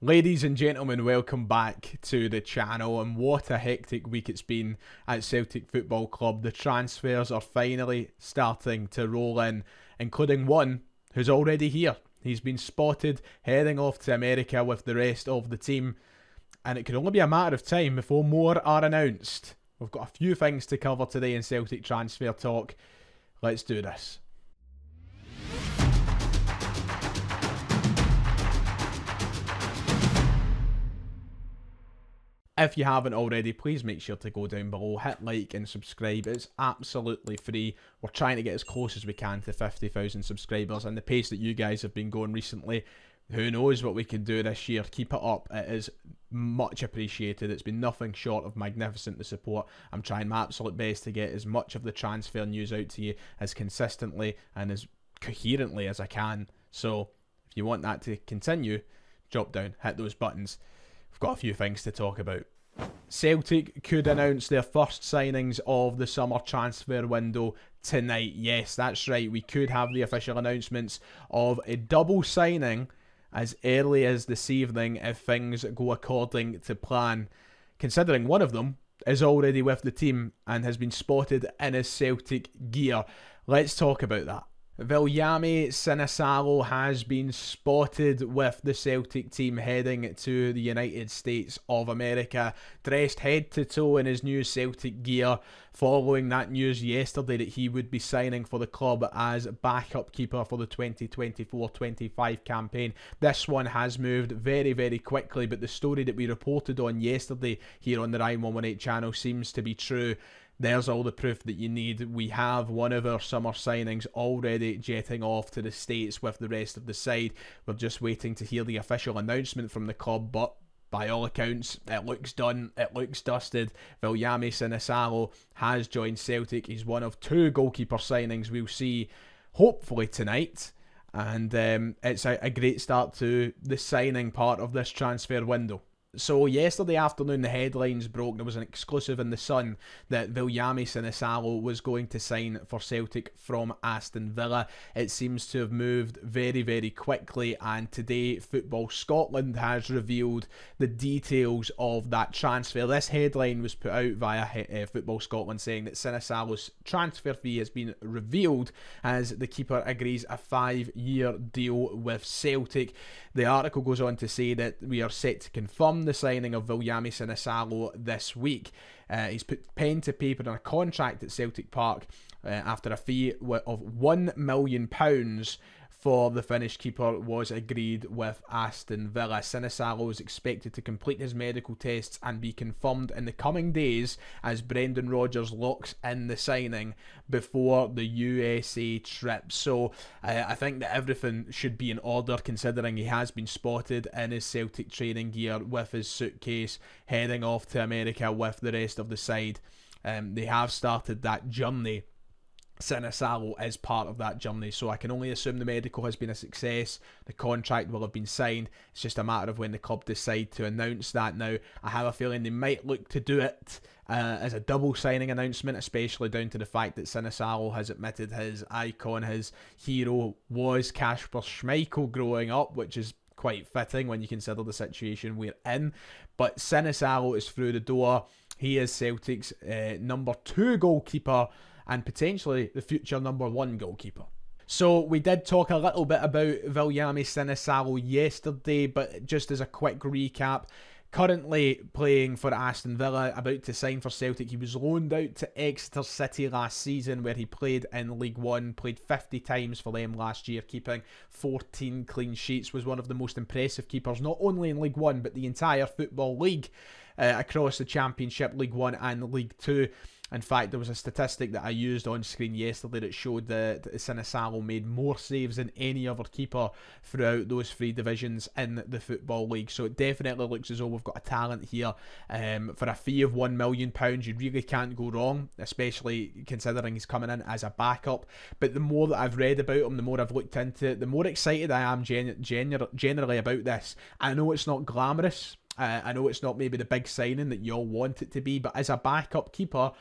Ladies and gentlemen, welcome back to the channel, and what a hectic week it's been at Celtic Football Club. The transfers are finally starting to roll in, including one who's already here. He's been spotted heading off to America with the rest of the team, and it could only be a matter of time before more are announced. We've got a few things to cover today in Celtic Transfer Talk. Let's do this. If you haven't already, please make sure to go down below, hit like and subscribe. It's absolutely free. We're trying to get as close as we can to 50,000 subscribers, and the pace that you guys have been going recently, who knows what we can do this year. Keep it up. It is much appreciated. It's been nothing short of magnificent, the support. I'm trying my absolute best to get as much of the transfer news out to you as consistently and as coherently as I can. So if you want that to continue, drop down, hit those buttons. We've got a few things to talk about. Celtic could announce their first signings of the summer transfer window tonight. Yes, that's right. We could have the official announcements of a double signing as early as this evening if things go according to plan, considering one of them is already with the team and has been spotted in his Celtic gear. Let's talk about that. VILJAMI SINISALO has been spotted with the Celtic team heading to the United States of America, dressed head to toe in his new Celtic gear, following that news yesterday that he would be signing for the club as backup keeper for the 2024-25 campaign. This one has moved very, very quickly, but the story that we reported on yesterday here on the Ryan 118 channel seems to be true. There's all the proof that you need. We have one of our summer signings already jetting off to the States with the rest of the side. We're just waiting to hear the official announcement from the club, but by all accounts, it looks done, it looks dusted. VILJAMI SINISALO has joined Celtic. He's one of two goalkeeper signings we'll see hopefully tonight. And it's a great start to the signing part of this transfer window. So yesterday afternoon the headlines broke. There was an exclusive in The Sun that VILJAMI SINISALO was going to sign for Celtic from Aston Villa. It seems to have moved very, very quickly, and today Football Scotland has revealed the details of that transfer. This headline was put out via Football Scotland saying that SINISALO's transfer fee has been revealed as the keeper agrees a 5-year deal with Celtic. The article goes on to say that we are set to confirm the signing of VILJAMI SINISALO this week. He's put pen to paper on a contract at Celtic Park after a fee of £1 million for the Finnish keeper was agreed with Aston Villa. SINISALO is expected to complete his medical tests and be confirmed in the coming days as Brendan Rodgers locks in the signing before the USA trip. So I think that everything should be in order, considering he has been spotted in his Celtic training gear with his suitcase heading off to America with the rest of the side. They have started that journey. SINISALO is part of that journey, so I can only assume the medical has been a success. The contract will have been signed. It's just a matter of when the club decide to announce that. Now, I have a feeling they might look to do it as a double signing announcement, especially down to the fact that SINISALO has admitted his icon, his hero, was Kasper Schmeichel growing up, which is quite fitting when you consider the situation we're in. But SINISALO is through the door. He is Celtic's number 2 goalkeeper, and potentially the future number 1 goalkeeper. So we did talk a little bit about VILJAMI SINISALO yesterday, but just as a quick recap, currently playing for Aston Villa, about to sign for Celtic. He was loaned out to Exeter City last season, where he played in League One, played 50 times for them last year, keeping 14 clean sheets, was one of the most impressive keepers, not only in League One, but the entire Football League, across the Championship, League One and League Two. In fact, there was a statistic that I used on screen yesterday that showed that SINISALO made more saves than any other keeper throughout those 3 divisions in the Football League. So it definitely looks as though we've got a talent here. For a fee of £1 million, you really can't go wrong, especially considering he's coming in as a backup. But the more that I've read about him, the more I've looked into it, the more excited I am generally about this. I know it's not glamorous. I know it's not maybe the big signing that you all want it to be, but as a backup keeper,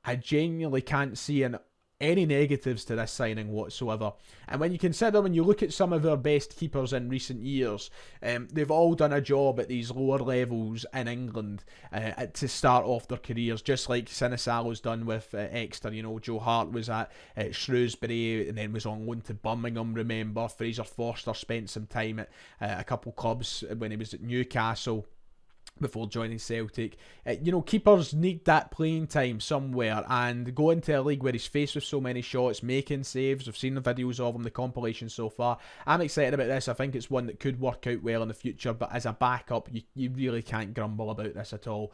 I genuinely can't see an any negatives to this signing whatsoever. And when you look at some of our best keepers in recent years, they've all done a job at these lower levels in England to start off their careers, just like Sinisalo's done with Exeter. You know, Joe Hart was at Shrewsbury and then was on loan to Birmingham, remember. Fraser Forster spent some time at a couple clubs when he was at Newcastle before joining Celtic. You know, keepers need that playing time somewhere, and going to a league where he's faced with so many shots, making saves. We've seen the videos of him, the compilation so far. I'm excited about this. I think it's one that could work out well in the future, but as a backup, you really can't grumble about this at all.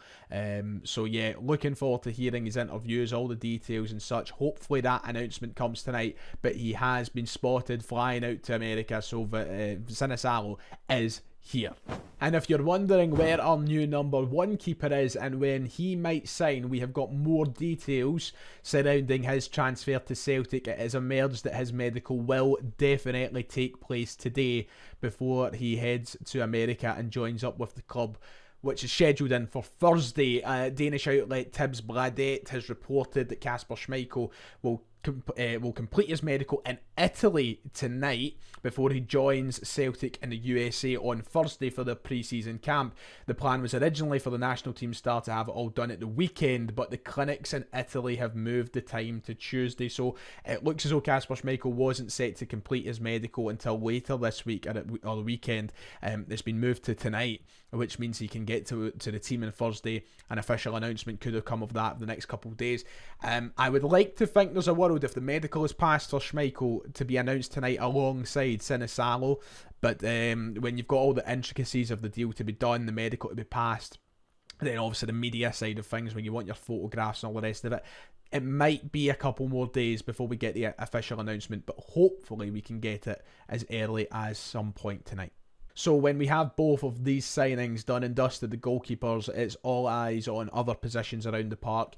So yeah, looking forward to hearing his interviews, all the details and such. Hopefully that announcement comes tonight, but he has been spotted flying out to America, so Sinisalo is here. And if you're wondering where our new number 1 keeper is and when he might sign, we have got more details surrounding his transfer to Celtic. It has emerged that his medical will definitely take place today before he heads to America and joins up with the club, which is scheduled in for Thursday. Danish outlet Tibbs Bladet has reported that Kasper Schmeichel will complete his medical in Italy tonight before he joins Celtic in the USA on Thursday for the pre-season camp. The plan was originally for the national team star to have it all done at the weekend, but the clinics in Italy have moved the time to Tuesday, so it looks as though Kasper Schmeichel wasn't set to complete his medical until later this week or the weekend. It's been moved to tonight, which means he can get to the team on Thursday. An official announcement could have come of that the next couple of days. I would like to think there's a world if the medical is passed for Schmeichel to be announced tonight alongside Sinisalo, but when you've got all the intricacies of the deal to be done, the medical to be passed, then obviously the media side of things, when you want your photographs and all the rest of it, it might be a couple more days before we get the official announcement, but hopefully we can get it as early as some point tonight. So when we have both of these signings done and dusted, the goalkeepers, it's all eyes on other positions around the park.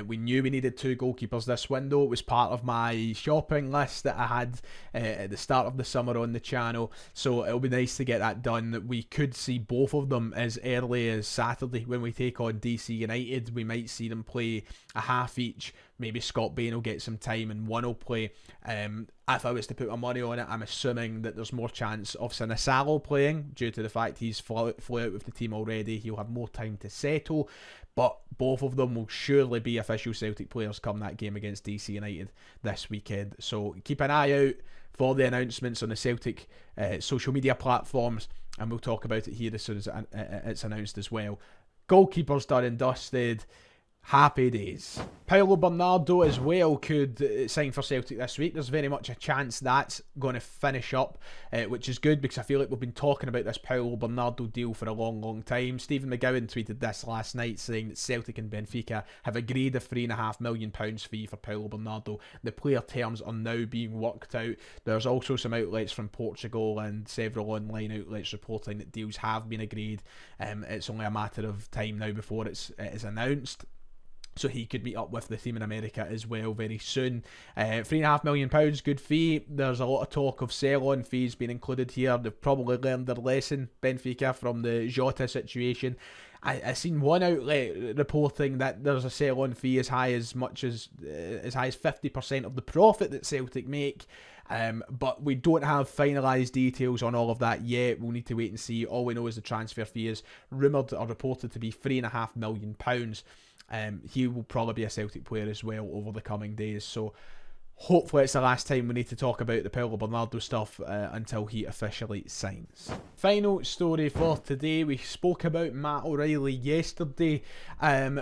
We knew we needed 2 goalkeepers this window. It was part of my shopping list that I had at the start of the summer on the channel. So it'll be nice to get that done. We could see both of them as early as Saturday when we take on DC United. We might see them play a half each. Maybe Scott Bain will get some time and one will play. If I was to put my money on it, I'm assuming that there's more chance of Sinisalo playing due to the fact he's flew out with the team already. He'll have more time to settle, but both of them will surely be official Celtic players come that game against DC United this weekend. So keep an eye out for the announcements on the Celtic social media platforms, and we'll talk about it here as soon as it's announced as well. Goalkeepers done and dusted. Happy days. Paulo Bernardo as well could sign for Celtic this week. There's very much a chance that's going to finish up, which is good because I feel like we've been talking about this Paulo Bernardo deal for a long time. Stephen McGowan tweeted this last night saying that Celtic and Benfica have agreed a £3.5 million fee for Paulo Bernardo. The player terms are now being worked out. There's also some outlets from Portugal and several online outlets reporting that deals have been agreed. It's only a matter of time now before it is announced. So he could meet up with the team in America as well very soon. £3.5 million, good fee. There's a lot of talk of sell-on fees being included here. They've probably learned their lesson, Benfica, from the Jota situation. I seen one outlet reporting that there's a sell-on fee as high as 50% of the profit that Celtic make. But we don't have finalised details on all of that yet. We'll need to wait and see. All we know is the transfer fee is rumoured or reported to be £3.5 million. He will probably be a Celtic player as well over the coming days, so hopefully it's the last time we need to talk about the Paulo Bernardo stuff until he officially signs. Final story for today, we spoke about Matt O'Reilly yesterday,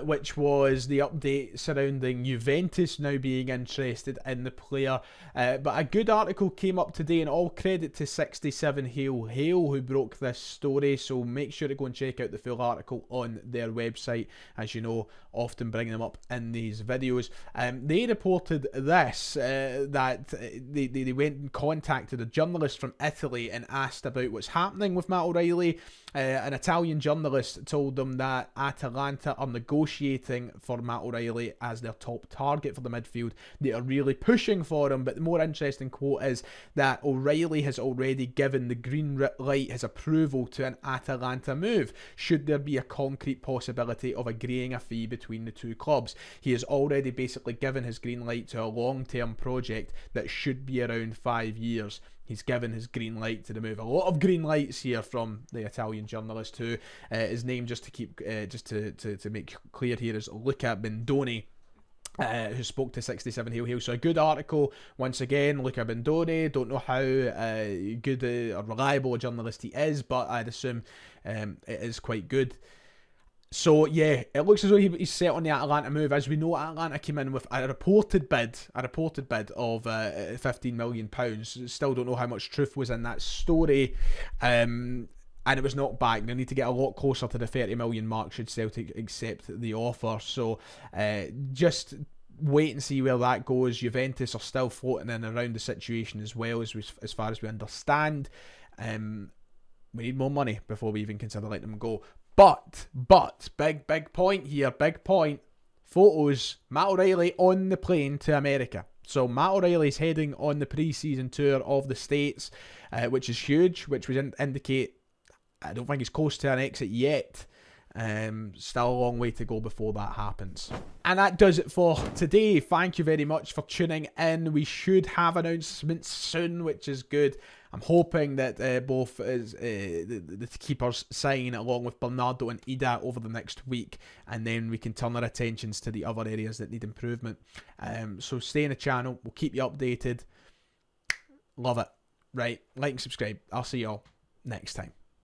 which was the update surrounding Juventus now being interested in the player, but a good article came up today, and all credit to 67 Hail who broke this story, so make sure to go and check out the full article on their website. As you know, often bring them up in these videos. They reported this. that they went and contacted a journalist from Italy and asked about what's happening with Matt O'Reilly. An Italian journalist told them that Atalanta are negotiating for Matt O'Reilly as their top target for the midfield. They are really pushing for him, but the more interesting quote is that O'Reilly has already given the green light, his approval to an Atalanta move, should there be a concrete possibility of agreeing a fee between the two clubs. He has already basically given his green light to a long-term project that should be around 5 years. He's given his green light to the move. A lot of green lights here from the Italian journalist, who his name, just to keep to make clear here, is Luca Bendoni, who spoke to 67 Hail. So a good article once again. Luca Bendoni, don't know how good or reliable a journalist he is, but I'd assume it is quite good. So yeah, it looks as though he's set on the Atalanta move. As we know, Atalanta came in with a reported bid of £15 million. Still don't know how much truth was in that story. And it was not back. They need to get a lot closer to the 30 million mark should Celtic accept the offer. So just wait and see where that goes. Juventus are still floating in around the situation as well, as far as we understand. We need more money before we even consider letting them go. But, big point here, big point. Photos, Matt O'Reilly on the plane to America. So Matt O'Reilly's heading on the pre-season tour of the States, which is huge, which would indicate, I don't think he's close to an exit yet. Still a long way to go before that happens. And that does it for today. Thank you very much for tuning in. We should have announcements soon, which is good. I'm hoping that both the keepers sign along with Bernardo and Ida over the next week, and then we can turn our attentions to the other areas that need improvement. So stay in the channel. We'll keep you updated. Love it. Right, like and subscribe. I'll see y'all next time.